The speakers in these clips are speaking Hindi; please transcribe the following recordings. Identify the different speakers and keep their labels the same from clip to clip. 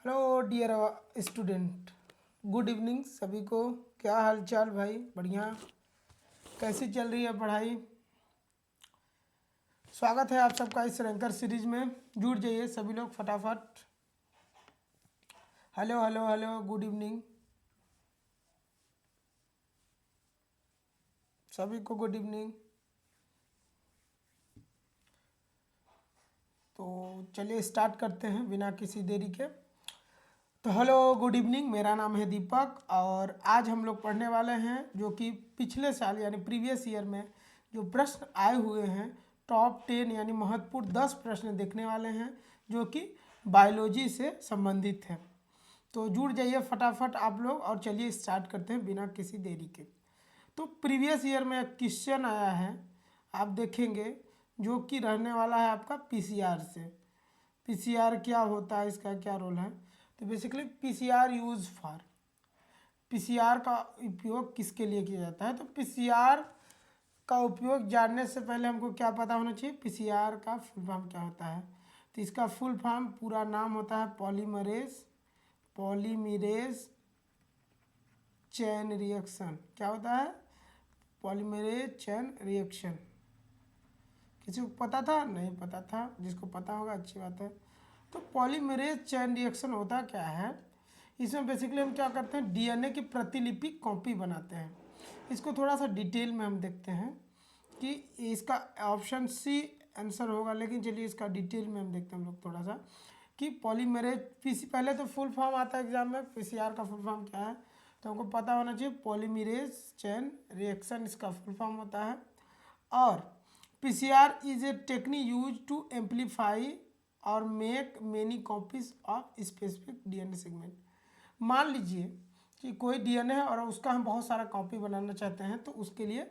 Speaker 1: Hello dear student, good evening सभी को। क्या हाल चाल भाई? बढ़िया। कैसी चल रही है पढ़ाई? स्वागत है आप सबका इस रैंकर सीरीज में। जुड़ जाइए सभी लोग फटाफट। Hello hello hello, good evening सभी को, गुड इवनिंग। तो चलिए स्टार्ट करते हैं बिना किसी देरी के। तो हेलो गुड इवनिंग, मेरा नाम है दीपक और आज हम लोग पढ़ने वाले हैं जो कि पिछले साल यानी प्रीवियस ईयर में जो प्रश्न आए हुए हैं, टॉप 10 यानी महत्वपूर्ण 10 प्रश्न देखने वाले हैं जो कि बायोलॉजी से संबंधित है। तो जुड़ जाइए फटाफट आप लोग और चलिए स्टार्ट करते हैं बिना किसी देरी के। तो प्रीवियस ईयर में एक क्वेश्चन आया है, आप देखेंगे, जो कि रहने वाला है आपका पीसीआर से। पीसीआर क्या होता है, इसका क्या रोल है? तो basically PCR use for, PCR का उपयोग किसके लिए किया जाता है? तो पीसीआर का उपयोग जानने से पहले हमको क्या पता होना चाहिए, पीसीआर का फुल फॉर्म क्या होता है। तो इसका फुल फॉर्म पूरा नाम होता है पॉलीमरेज चेन रिएक्शन। क्या होता है? Polymerase chain reaction. किसी को पता था? नहीं पता था? जिसको पता होगा अच्छी बात है। तो पॉलीमरेज चेन रिएक्शन होता क्या है? इसमें बेसिकली हम क्या करते हैं, डीएनए की प्रतिलिपि कॉपी बनाते हैं। इसको थोड़ा सा डिटेल में हम देखते हैं कि इसका ऑप्शन सी आंसर होगा, लेकिन चलिए इसका डिटेल में हम देखते हैं हम लोग थोड़ा सा कि पॉलीमरेज पीसी, पहले तो फुल फॉर्म आता है एग्जाम में, पीसीआर का फुल फॉर्म क्या है तो हमको पता होना चाहिए। पॉलीमरेज चेन रिएक्शन इसका फुल फॉर्म होता है। और PCR is a technique use to amplify और make many copies of specific DNA segment. मान लीजिए कि कोई डीएनए है और उसका हम बहुत सारा कॉपी बनाना चाहते हैं, तो उसके लिए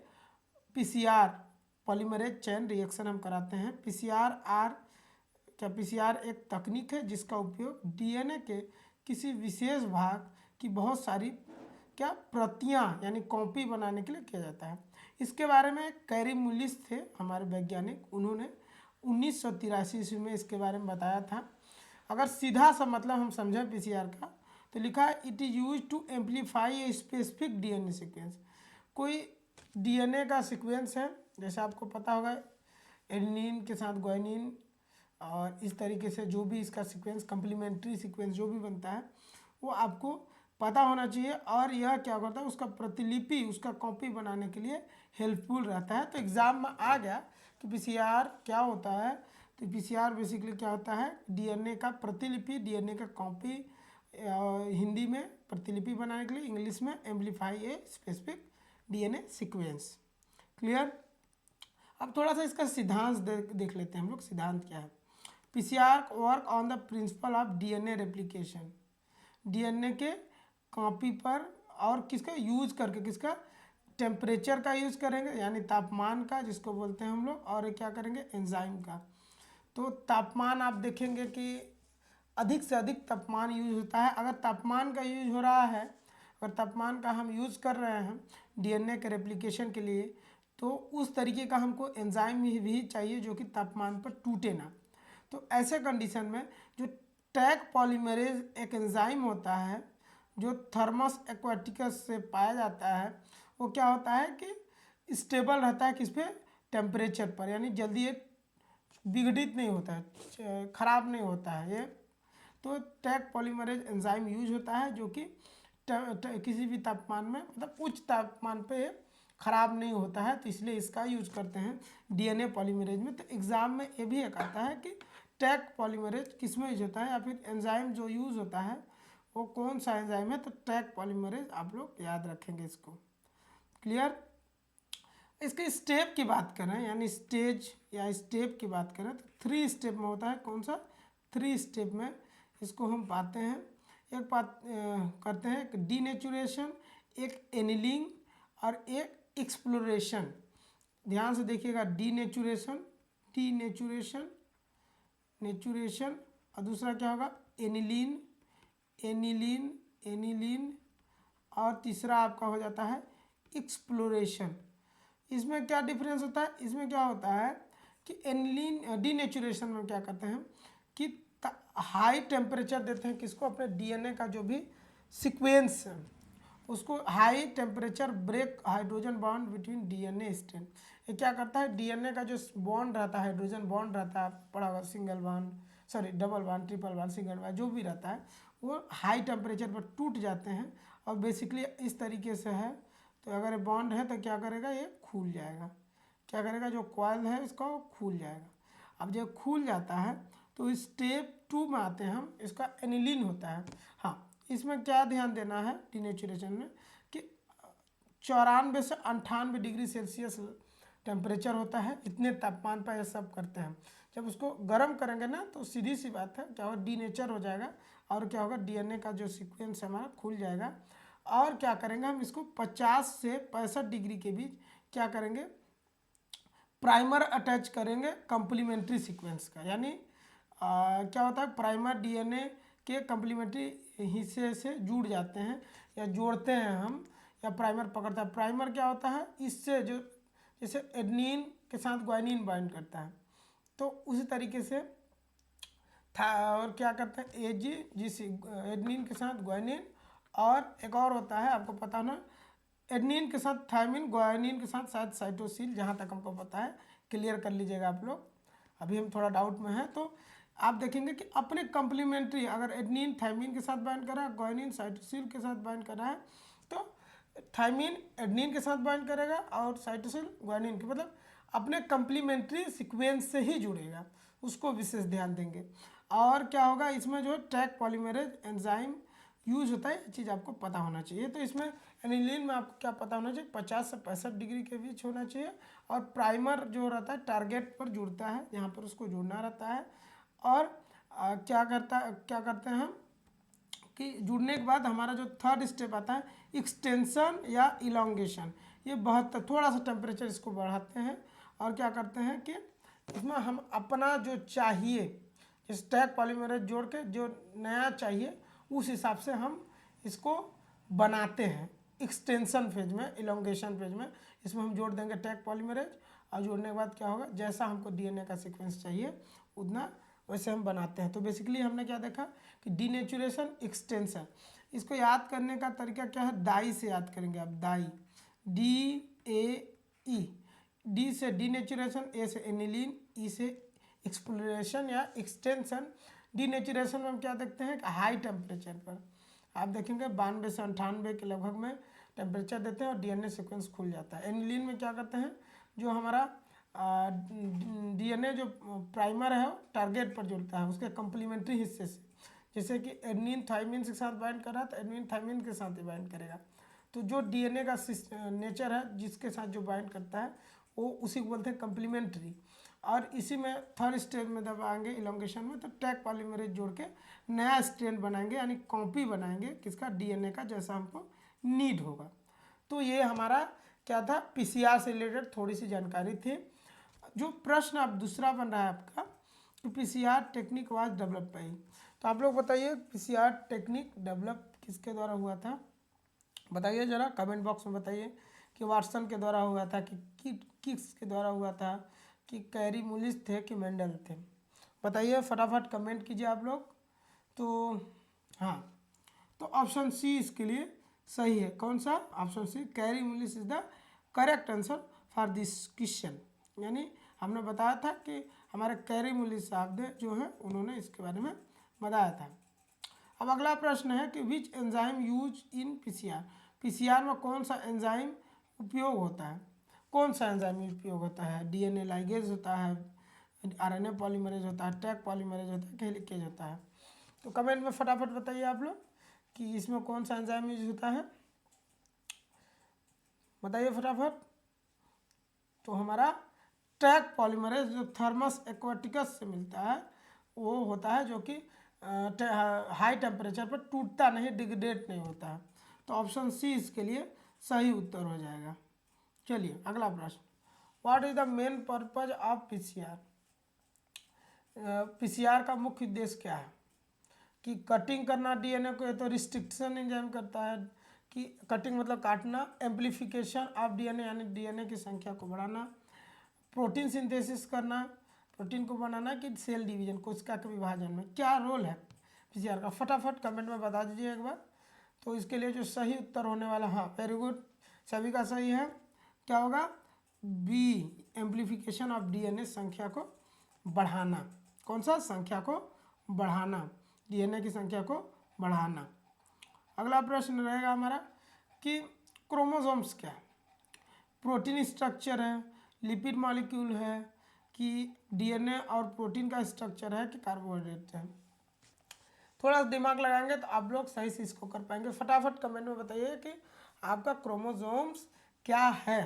Speaker 1: पीसीआर पॉलीमरेज चेन रिएक्शन हम कराते हैं। पीसीआर एक तकनीक है जिसका उपयोग डीएनए के किसी विशेष भाग की बहुत सारी प्रतियां यानी कॉपी बनाने के लिए किया जाता है। इसके बारे में कैरी मुलिस थे हमारे वैज्ञानिक, उन्होंने 1983 ईस्वी में इसके बारे में बताया था। अगर सीधा सा मतलब हम समझें पीसीआर का, तो लिखा है it is use to amplify a specific DNA sequence. कोई डीएनए का सीक्वेंस है, जैसे आपको पता होगा एडेनिन के साथ ग्वानिन, और इस तरीके से जो भी इसका सीक्वेंस, कंप्लीमेंट्री सीक्वेंस जो भी बनता है वो आपको पता होना चाहिए। और यह क्या करता है, उसका प्रतिलिपि, उसका कॉपी बनाने के लिए हेल्पफुल रहता है। तो एग्ज़ाम में आ गया कि पीसीआर क्या होता है। तो पीसीआर बेसिकली क्या होता है, डीएनए का प्रतिलिपि, डीएनए का कॉपी, हिंदी में प्रतिलिपि बनाने के लिए, इंग्लिश में amplify a specific DNA sequence. Clear? अब थोड़ा सा इसका सिद्धांत देख लेते हैं हम लोग। सिद्धांत क्या है? PCR work on the principle of DNA replication. DNA के कॉपी पर और किसका यूज करके, किसका? टेम्परेचर का यूज़ करेंगे यानी तापमान का, जिसको बोलते हैं हम लोग, और क्या करेंगे, एंजाइम का। तो तापमान आप देखेंगे कि अधिक से अधिक तापमान यूज होता है। अगर तापमान का यूज हो रहा है, अगर तापमान का हम यूज़ कर रहे हैं डीएनए के रेप्लिकेशन के लिए, तो उस तरीके का हमको एंजाइम भी चाहिए जो कि तापमान पर टूटे ना। तो ऐसे कंडीशन में जो टैग पॉलीमरेज एक एंजाइम होता है जो थर्मस एक्वाटिकस से पाया जाता है, वो क्या होता है कि स्टेबल रहता है किस पे? टेम्परेचर पर, यानी जल्दी ये विघटित नहीं होता है, खराब नहीं होता है ये। तो टैग पॉलीमरेज एंजाइम यूज होता है जो कि किसी भी तापमान में, मतलब उच्च तापमान पे खराब नहीं होता है, तो इसलिए इसका यूज करते हैं डीएनए पॉलीमरेज में। तो एग्जाम में ये भी एक आता है कि टैग पॉलीमरेज किस में यूज होता है, या फिर एंजाइम जो यूज होता है वो कौन सा एंजाइम है। तो टैग पॉलीमरेज आप लोग याद रखेंगे इसको। क्लियर? इसके स्टेप की बात करें, यानी स्टेज या स्टेप की बात करें, तो 3 स्टेप में होता है। कौन सा? 3 स्टेप में इसको हम पाते हैं। एक बात करते हैं, एक डीनेचुरेशन, एक एनिलिंग और एक एक्सप्लोरेशन। ध्यान से देखिएगा, डीनेचुरेशन, डीनेचुरेशन, नेचुरेशन, और दूसरा क्या होगा, एनिलीन, एनिलीन, एनिलीन, और तीसरा आपका हो जाता है एक्सप्लोरेशन। इसमें क्या डिफरेंस होता है? इसमें क्या होता है कि एनिलीन डीनेचुरेशन में क्या करते हैं कि हाई टेम्परेचर देते हैं किसको, अपने डीएनए का जो भी सीक्वेंस है उसको high temperature break hydrogen bond between DNA strand. ये क्या करता है, डीएनए का जो बॉन्ड रहता है, हाइड्रोजन बॉन्ड रहता है, पड़ा हुआ single bond, sorry double bond, triple bond, single bond, जो भी रहता है वो हाई टेम्परेचर पर टूट जाते हैं और बेसिकली इस तरीके से है। तो अगर ये बॉन्ड है तो क्या करेगा, ये खुल जाएगा, क्या करेगा, जो कॉइल है इसका वो खुल जाएगा। अब जब खुल जाता है तो स्टेप 2 में आते हैं हम, इसका एनिलीन होता है। हाँ, इसमें क्या ध्यान देना है डिनेचुरेशन में कि 94 से 98 डिग्री सेल्सियस टेम्परेचर होता है, इतने तापमान पर ये सब करते हैं। जब उसको गर्म करेंगे ना तो सीधी सी बात है क्या होगा, डीनेचर हो जाएगा और क्या होगा, डीएनए का जो सीक्वेंस है हमारा खुल जाएगा। और क्या करेंगे हम, इसको 50 से 65 डिग्री के बीच क्या करेंगे, प्राइमर अटैच करेंगे कंप्लीमेंट्री सीक्वेंस का। यानी क्या होता है, प्राइमर डीएनए के कंप्लीमेंट्री हिस्से से जुड़ जाते हैं या जोड़ते हैं हम, या प्राइमर पकड़ता है। प्राइमर क्या होता है, इससे जो जैसे एडनिन के साथ ग्वानिन बाइंड करता है, तो उसी तरीके से था। और क्या करते हैं, एजी जिस एडनिन के साथ ग्वानिन, और एक और होता है आपको पता होना, एडनिन के साथ थायमिन, ग्वानिन के साथ शायद साइटोसिल, जहाँ तक हमको पता है, क्लियर कर लीजिएगा आप लोग, अभी हम थोड़ा डाउट में हैं। तो आप देखेंगे कि अपने कंप्लीमेंट्री, अगर एडनिन थायमिन के साथ बाइंड कर रहा है, ग्वानिन साइटोसिल के साथ बाइंड कर रहा है, तो थायमिन एडनिन के साथ बाइंड करेगा और साइटोसिल ग्वानिन के, मतलब अपने कंप्लीमेंट्री सीक्वेंस से ही जुड़ेगा, उसको विशेष ध्यान देंगे। और क्या होगा, इसमें जो ट्रैक पॉलीमरेज एंजाइम यूज होता है, ये चीज़ आपको पता होना चाहिए। तो इसमें एनिलीन में आपको क्या पता होना चाहिए, 50 से 65 डिग्री के बीच होना चाहिए। और प्राइमर जो रहता है टारगेट पर जुड़ता है, जहाँ पर उसको जुड़ना रहता है। और क्या करते हैं हम कि जुड़ने के बाद हमारा जो थर्ड स्टेप आता है, एक्सटेंशन या इलोंगेशन। ये बहुत थोड़ा सा टेम्परेचर इसको बढ़ाते हैं और क्या करते हैं कि इसमें हम अपना जो चाहिए, इस टैग पॉलीमरेज जोड़ के जो नया चाहिए उस हिसाब से हम इसको बनाते हैं। एक्सटेंशन फेज में, इलोंगेशन फेज में इसमें हम जोड़ देंगे टैग पॉलीमरेज, और जोड़ने के बाद क्या होगा, जैसा हमको डीएनए का सीक्वेंस चाहिए उतना वैसे हम बनाते हैं। तो बेसिकली हमने क्या देखा कि डीनेचुरेशन, एक्सटेंशन, इसको याद करने का तरीका क्या है, दाई से याद करेंगे आप, दाई, DAE, डी से डीनेचुरेशन, ए से एनिलीन, ई से एक्सप्लोरेशन या एक्सटेंशन। डीनेचुरेशन में हम क्या देखते हैं, हाई टेम्परेचर पर आप देखेंगे 92 से 98 के लगभग में टेम्परेचर देते हैं और डीएनए सीक्वेंस खुल जाता है। एनिलीन में क्या करते हैं, जो हमारा डीएनए जो प्राइमर है टारगेट पर जुड़ता है उसके कंप्लीमेंट्री हिस्से से, जैसे कि एडनिन थायमिन के साथ बाइंड कर रहा है तो एडनिन थायमिन के साथ ही बाइंड करेगा। तो जो डीएनए का नेचर है जिसके साथ जो बाइंड करता है वो उसी को बोलते हैं कंप्लीमेंट्री। और इसी में थर्ड स्टेज में जब आएंगे इलोंगेशन में, तो टैग पॉलीमरेज जोड़ के नया स्ट्रैंड बनाएंगे, यानी कॉपी बनाएंगे किसका, डीएनए का, जैसा हमको नीड होगा। तो ये हमारा क्या था, पीसीआर से रिलेटेड थोड़ी सी जानकारी थी। जो प्रश्न अब दूसरा बन रहा है आपका कि PCR technique was develop by, तो आप लोग बताइए पीसीआर टेक्निक डेवलप किसके द्वारा हुआ था, बताइए ज़रा कमेंट बॉक्स में बताइए कि वाटसन के द्वारा हुआ था कि किसके द्वारा हुआ था, कि कैरी मुलिस थे कि मेंडल थे, बताइए फटाफट कमेंट कीजिए आप लोग। तो हाँ, तो ऑप्शन सी इसके लिए सही है। कौन सा, option C, Kary Mullis is the correct answer for this question. यानी हमने बताया था कि हमारे कैरी मुलिस साहब जो हैं उन्होंने इसके बारे में बताया था। अब अगला प्रश्न है कि which enzyme use in PCR, PCR में कौन सा एंजाइम उपयोग होता है, कौन सा एंजाइम उपयोग होता है, डीएनए लाइगेज होता है, आरएनए पॉलीमरेज होता है, टैग पॉलीमरेज होता है, हेलिकेज होता है। तो कमेंट में फटाफट बताइए आप लोग कि इसमें कौन सा एंजाइम यूज होता है, बताइए फटाफट। तो हमारा टैग पॉलीमरेज जो थर्मस एक्वाटिकस से मिलता है वो होता है, जो कि हाई टेम्परेचर पर टूटता नहीं, डिग्रेडेट नहीं होता है। तो ऑप्शन सी इसके लिए सही उत्तर हो जाएगा। चलिए अगला प्रश्न, what is the main purpose of PCR, PCR का मुख्य उद्देश्य क्या है, कि कटिंग करना डीएनए को, ये तो रिस्ट्रिक्शन एंजाइम करता है कि कटिंग मतलब काटना, एम्प्लीफिकेशन ऑफ डीएनए यानी डीएनए की संख्या को बढ़ाना, प्रोटीन सिंथेसिस करना, प्रोटीन को बनाना कि सेल डिवीजन, कोशिका के विभाजन में क्या रोल है पीसीआर का, फटाफट कमेंट में बता दीजिए एक बार। तो इसके लिए जो सही उत्तर होने वाला, हाँ वेरी गुड, सभी का सही है। क्या होगा, बी, एम्प्लीफिकेशन ऑफ डीएनए, संख्या को बढ़ाना। कौन सा, संख्या को बढ़ाना, डीएनए की संख्या को बढ़ाना। अगला प्रश्न रहेगा हमारा कि क्रोमोसोम्स क्या है, प्रोटीन स्ट्रक्चर है, लिपिड मॉलिक्यूल है, कि डीएनए और प्रोटीन का स्ट्रक्चर है, कि कार्बोहाइड्रेट है। थोड़ा दिमाग लगाएंगे तो आप लोग सही से इसको कर पाएंगे। फटाफट कमेंट में बताइए कि आपका क्रोमोसोम्स क्या है।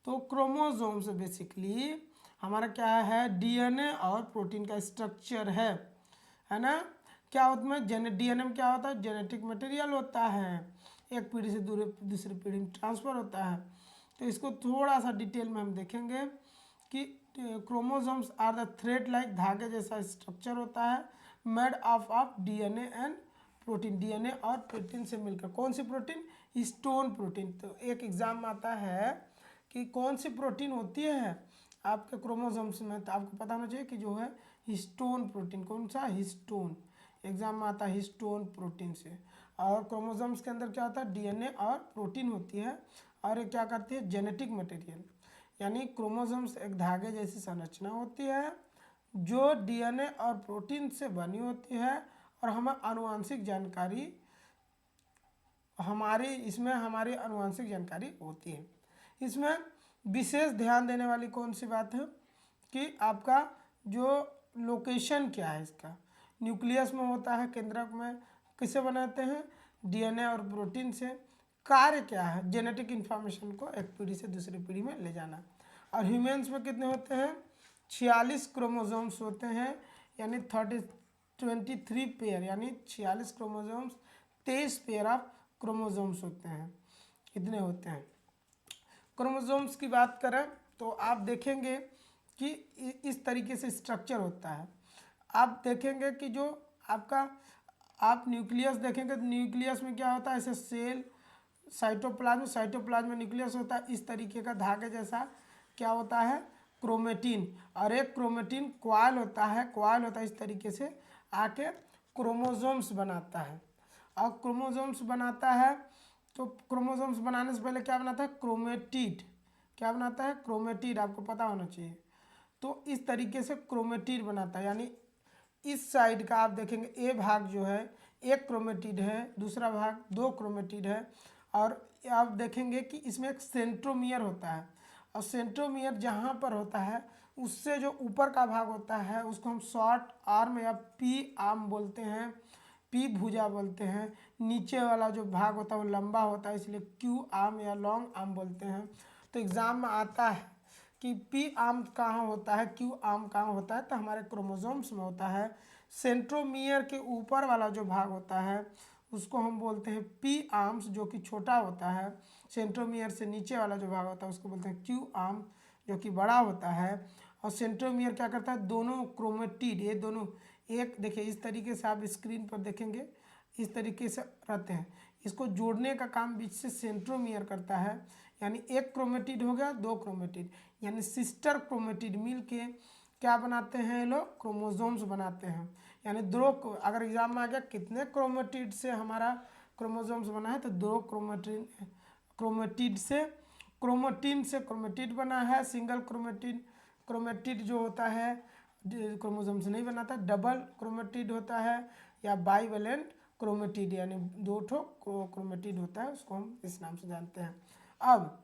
Speaker 1: तो क्रोमोसोम्स बेसिकली हमारा क्या है, डीएनए और प्रोटीन का स्ट्रक्चर है ना। क्या होता है, डीएनए में क्या होता है, जेनेटिक मटेरियल होता है, एक पीढ़ी से दूसरी पीढ़ी में ट्रांसफ़र होता है। तो इसको थोड़ा सा डिटेल में हम देखेंगे कि chromosomes are the thread like, धागे जैसा स्ट्रक्चर होता है, made of DNA and protein, DNA और प्रोटीन से मिलकर। कौन सी प्रोटीन, हिस्टोन प्रोटीन। तो एक एग्जाम में आता है कि कौन सी प्रोटीन होती है आपके क्रोमोसोम्स में, तो आपको पता होना चाहिए कि जो है हिस्टोन प्रोटीन। कौन सा, हिस्टोन, एग्जाम में आता है हिस्टोन प्रोटीन से। और क्रोमोसोम्स के अंदर क्या होता है, डीएनए और प्रोटीन होती है, और ये क्या करती है, जेनेटिक मटेरियल, यानी क्रोमोसोम्स एक धागे जैसी संरचना होती है जो डीएनए और प्रोटीन से बनी होती है, और हमें आनुवंशिक जानकारी, हमारी आनुवंशिक जानकारी होती है। इसमें विशेष ध्यान देने वाली कौन सी बात है कि आपका जो लोकेशन क्या है, इसका न्यूक्लियस में होता है, केंद्रक में। किससे बनाते हैं, डीएनए और प्रोटीन से। कार्य क्या है, जेनेटिक इन्फॉर्मेशन को एक पीढ़ी से दूसरी पीढ़ी में ले जाना। और ह्यूमन्स में कितने होते हैं, 46 क्रोमोसोम्स होते हैं, यानी 23 पेयर, यानी 46 क्रोमोसोम्स, 23 पेयर ऑफ क्रोमोसोम्स होते हैं। कितने होते हैं क्रोमोसोम्स की बात करें तो आप देखेंगे कि इस तरीके से स्ट्रक्चर होता है। आप देखेंगे कि जो आपका, आप न्यूक्लियस देखेंगे तो न्यूक्लियस में क्या होता है, ऐसे सेल, साइटोप्लाज्म में न्यूक्लियस होता है, इस तरीके का धागे जैसा क्या होता है, क्रोमेटिन। और एक क्रोमेटिन क्वाइल होता है इस तरीके से आके क्रोमोसोम्स बनाता है। और क्रोमोसोम्स बनाता है तो क्रोमोसोम्स बनाने से पहले क्या बनाता है, क्रोमेटिड। क्या बनाता है, क्रोमेटिड, आपको पता होना चाहिए। तो इस तरीके से क्रोमेटिड बनाता है, यानी इस साइड का आप देखेंगे ए भाग जो है एक क्रोमेटिड है, दूसरा भाग 2 क्रोमेटिड है। और आप देखेंगे कि इसमें एक सेंट्रोमियर होता है, और सेंट्रोमियर जहाँ पर होता है उससे जो ऊपर का भाग होता है उसको हम शॉर्ट आर्म या पी आर्म बोलते हैं, पी भुजा बोलते हैं। नीचे वाला जो भाग होता है वो लंबा होता है, इसलिए क्यू आर्म या लॉन्ग आर्म बोलते हैं। तो एग्ज़ाम में आता है कि पी आर्म कहाँ होता है, क्यू आर्म कहाँ होता है, तो हमारे क्रोमोसोम्स में होता है। सेंट्रोमियर के ऊपर वाला जो भाग होता है उसको हम बोलते हैं पी आर्म्स, जो कि छोटा होता है। सेंट्रोमियर से नीचे वाला जो भाग होता है उसको बोलते हैं क्यू आर्म, जो कि बड़ा होता है। और सेंट्रोमियर क्या करता है, दोनों क्रोमेटिड, ये दोनों एक, देखिए इस तरीके से आप स्क्रीन पर देखेंगे, इस तरीके से रहते हैं। इसको जोड़ने का काम बीच से सेंट्रोमियर करता है, यानी एक क्रोमेटिड हो गया, 2 क्रोमेटिड, यानी सिस्टर क्रोमेटिड मिल के क्या बनाते हैं, ये लोग क्रोमोसोम्स बनाते हैं। यानी दो, अगर एग्जाम में आ गया कितने क्रोमेटिड से हमारा क्रोमोसोम्स बना है, तो 2 क्रोमेटिड से, क्रोमेटिन से क्रोमेटिड बना है। सिंगल क्रोमेटिड जो होता है क्रोमोसोम्स नहीं बनाता, डबल क्रोमेटिड होता है, या बाईवेलेंट क्रोमेटिड, यानी 2 क्रोमेटिड होता है, उसको हम इस नाम से जानते हैं। अब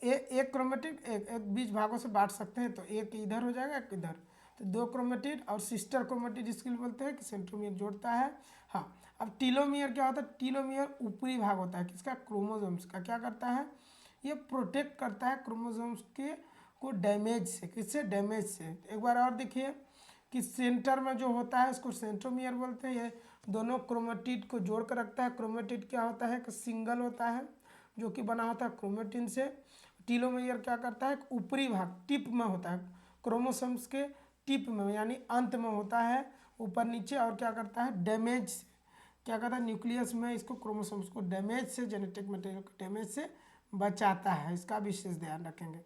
Speaker 1: एक क्रोमेटिड एक बीच भागों से बांट सकते हैं, तो एक इधर हो जाएगा, एक इधर, तो 2 क्रोमेटिड। और सिस्टर क्रोमेटिड इसके लिए बोलते हैं कि सेंट्रोमियर जोड़ता है। हाँ, अब टीलोमियर क्या होता है, टीलोमियर ऊपरी भाग होता है किसका, क्रोमोसोम्स का। क्या करता है, ये प्रोटेक्ट करता है क्रोमोसोम्स के को डैमेज से। किससे, डैमेज से। एक बार और देखिए कि सेंटर में जो होता है इसको सेंट्रोमियर बोलते हैं, ये दोनों क्रोमेटिड को जोड़ कर रखता है। क्रोमेटिड क्या होता है, कि सिंगल होता है, जो कि बना होता है क्रोमेटिन से। टीलोमियर क्या करता है, ऊपरी भाग, टिप में होता है, क्रोमोसोम्स के टिप में, यानी अंत में होता है, ऊपर नीचे। और क्या करता है, डैमेज से, क्या करता है, न्यूक्लियस में इसको क्रोमोसोम्स को डैमेज से, जेनेटिक मटेरियल को डैमेज से बचाता है। इसका विशेष ध्यान रखेंगे।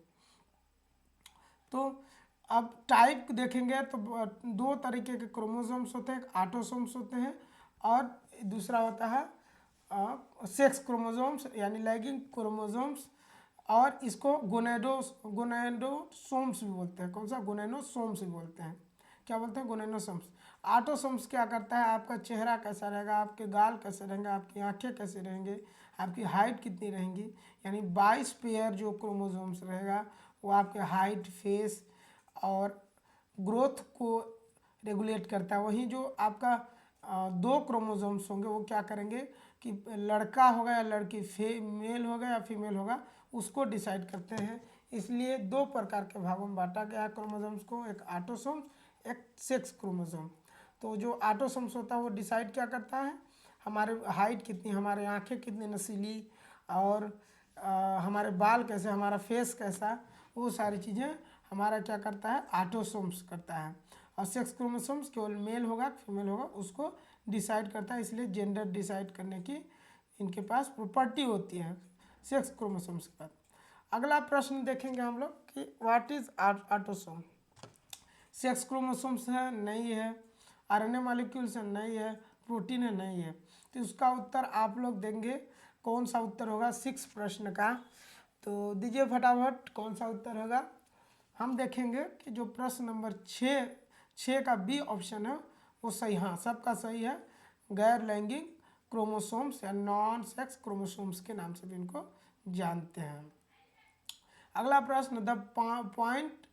Speaker 1: तो अब टाइप देखेंगे तो दो तरीके के क्रोमोसोम्स होते हैं, एक ऑटोसोम्स होते हैं और दूसरा होता है सेक्स क्रोमोसोम्स यानी लैगिंग क्रोमोसोम्स, और इसको गोनेडोसोम्स भी बोलते हैं। कौन सा? गोनेडोसोम्स भी बोलते हैं। क्या बोलते हैं? गोनेडोसोम्स। ऑटोसोम्स क्या करता है? आपका चेहरा कैसा रहेगा, आपके गाल कैसे रहेंगे, आपकी आंखें कैसे रहेंगे, आपकी हाइट कितनी रहेंगी, यानी 22 पेयर जो क्रोमोसोम्स रहेगा वो आपके हाइट, फेस और ग्रोथ को रेगुलेट करता है। वहीं जो आपका दो क्रोमोसोम्स होंगे वो क्या करेंगे कि लड़का होगा या लड़की, मेल होगा या फीमेल होगा, उसको डिसाइड करते हैं। इसलिए दो प्रकार के भागों में बांटा गया है क्रोमोसोम्स को, एक ऑटोसोम्स, एक सेक्स क्रोमोसोम। तो जो ऑटोसोम्स होता है वो डिसाइड क्या करता है, हमारे हाइट कितनी, हमारे आँखें कितनी नसीली, और हमारे बाल कैसे, हमारा फेस कैसा, वो सारी चीज़ें हमारा क्या करता है, ऑटोसोम्स करता है। और सेक्स क्रोमोसोम्स केवल मेल होगा फीमेल होगा उसको डिसाइड करता है। इसलिए जेंडर डिसाइड करने की इनके पास प्रॉपर्टी होती है सेक्स क्रोमोसोम्स के पास। अगला प्रश्न देखेंगे हम लोग कि what is autosome. Sex chromosomes है? नहीं है। आरएनए मॉलिक्यूल्स है? नहीं है। प्रोटीन है? नहीं है। तो इसका उत्तर आप लोग देंगे, कौन सा उत्तर होगा 6 प्रश्न का? तो दीजिए फटाफट कौन सा उत्तर होगा। हम देखेंगे कि जो प्रश्न नंबर 6 का बी ऑप्शन है वो सही, हाँ सबका सही है। गैर लैंगिक क्रोमोसोम्स या नॉन सेक्स क्रोमोसोम्स के नाम से भी इनको जानते हैं। अगला प्रश्न, the point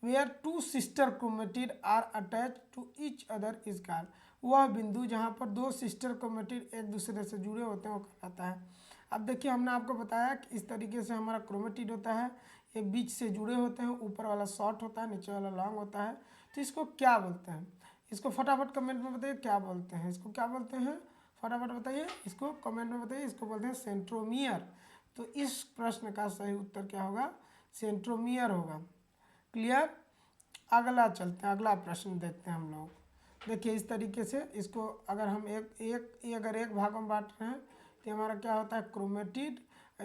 Speaker 1: where two sister chromatid are attach to each other is called. वह बिंदु जहाँ पर दो सिस्टर क्रोमेटिड एक दूसरे से जुड़े होते हैं वो कहलाता है। अब देखिए हमने आपको बताया कि इस तरीके से हमारा क्रोमेटिड होता है, ये बीच से जुड़े होते हैं, ऊपर वाला शॉर्ट होता है, नीचे वाला लॉन्ग होता है। तो इसको क्या बोलते हैं? इसको फटाफट कमेंट में बताइए क्या बोलते हैं, इसको क्या बोलते हैं, फटाफट बताइए, इसको कमेंट में बताइए। इसको बोलते हैं सेंट्रोमियर। तो इस प्रश्न का सही उत्तर क्या होगा? सेंट्रोमियर होगा। क्लियर? अगला चलते हैं, अगला प्रश्न देखते हैं हम लोग। देखिए इस तरीके से इसको अगर हम अगर एक भाग में बांट रहे हैं तो हमारा क्या होता है, क्रोमेटिड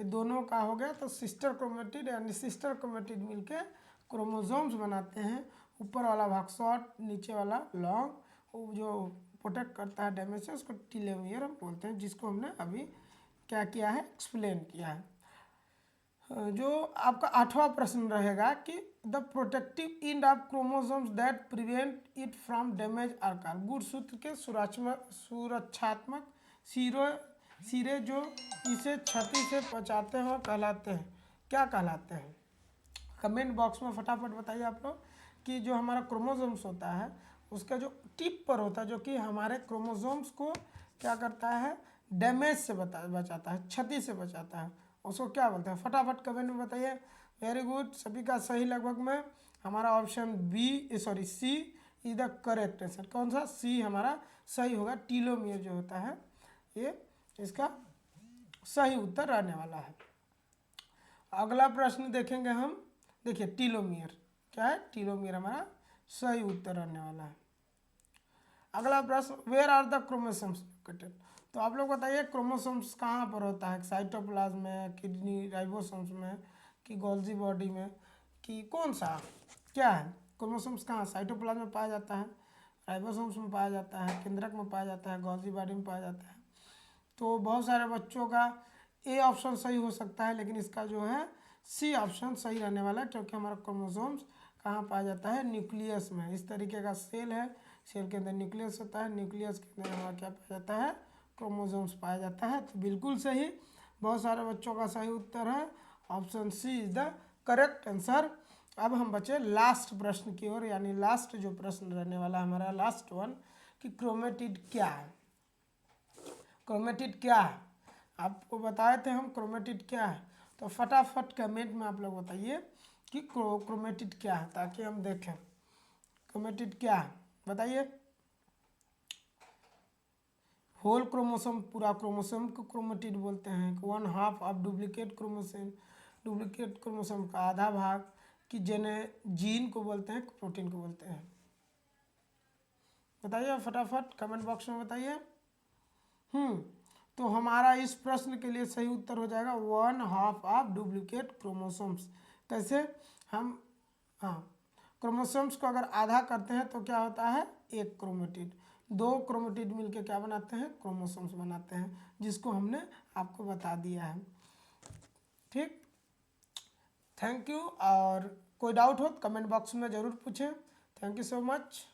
Speaker 1: दोनों का हो गया तो सिस्टर क्रोमेटिड यानी सिस्टर क्रोमेटिड मिलके क्रोमोसोम्स बनाते हैं। ऊपर वाला भाग शॉर्ट, नीचे वाला लॉन्ग, वो जो प्रोटेक्ट करता है डैमेज से उसको टीलोमियर हम बोलते हैं, जिसको हमने अभी क्या किया है, एक्सप्लेन किया है। जो आपका 8वां प्रश्न रहेगा कि the protective end of chromosomes that prevent it from damage are called. गुणसूत्र के सुरक्षात्मक सिरे जो इसे क्षति से बचाते हो कहलाते हैं, क्या कहलाते हैं? कमेंट बॉक्स में फटाफट बताइए आप लोग कि जो हमारा क्रोमोसोम्स होता है उसका जो टिप पर होता है, जो कि हमारे क्रोमोसोम्स को क्या करता है, डैमेज से बचाता है, क्षति से बचाता है, उसको क्या बोलते हैं? फटाफट कमेंट में बताइए। वेरी गुड, सभी का सही लगभग में। हमारा option C is the correct answer. कौन सा? सी हमारा सही होगा। टीलोमियर जो होता है ये इसका सही उत्तर रहने वाला है। अगला प्रश्न देखेंगे हम। देखिए टीलोमियर क्या है, टीलोमियर हमारा सही उत्तर रहने वाला है। अगला प्रश्न, where are the chromosomes located. तो आप लोग बताइए क्रोमोसोम्स कहाँ पर होता है, साइटोप्लाज्म में, किडनी, राइबोसोम्स में, कि गोल्जी बॉडी में, कि कौन सा क्या है? क्रोमोसोम्स कहाँ साइटोप्लाज्म में पाया जाता है, राइबोसोम्स में पाया जाता है, केंद्रक में पाया जाता है, गोल्जी बॉडी में पाया जाता है। तो बहुत सारे बच्चों का ए ऑप्शन सही हो सकता है, लेकिन इसका जो है सी ऑप्शन सही रहने वाला है, क्योंकि हमारा क्रोमोसोम्स कहाँ पाया जाता है, न्यूक्लियस में। इस तरीके का सेल है, सेल के अंदर न्यूक्लियस होता है, न्यूक्लियस के अंदर हमारा क्या पाया जाता है, क्रोमोसोम्स पाया जाता है। तो बिल्कुल सही, बहुत सारे बच्चों का सही उत्तर है, option C is the correct answer. अब हम बचे लास्ट प्रश्न की ओर, यानी लास्ट जो प्रश्न रहने वाला है हमारा लास्ट वन, कि क्रोमेटिड क्या है। क्रोमेटिड क्या है, आपको बताए थे हम क्रोमेटिड क्या है। तो फटाफट कमेंट में आप लोग बताइए कि क्रोमेटिड क्या है, ताकि हम देखें क्रोमेटिड क्या है, बताइए। होल क्रोमोसोम, पूरा क्रोमोसोम को क्रोमेटिड बोलते हैं। 1/2 ऑफ डुप्लीकेट क्रोमोसोम का आधा भाग, कि जीन को बोलते हैं, प्रोटीन को बोलते हैं। बताइए फटाफट कमेंट बॉक्स में बताइए। तो हमारा इस प्रश्न के लिए सही उत्तर हो जाएगा 1/2 ऑफ डुप्लीकेट क्रोमोसोम्स। कैसे हम, हाँ क्रोमोसोम्स को अगर आधा करते हैं तो क्या होता है, एक क्रोमेटिड। दो क्रोमेटिड मिलके क्या बनाते हैं, क्रोमोसोम्स बनाते हैं, जिसको हमने आपको बता दिया है। ठीक, थैंक यू। और कोई डाउट हो कमेंट बॉक्स में ज़रूर पूछें। Thank you so much.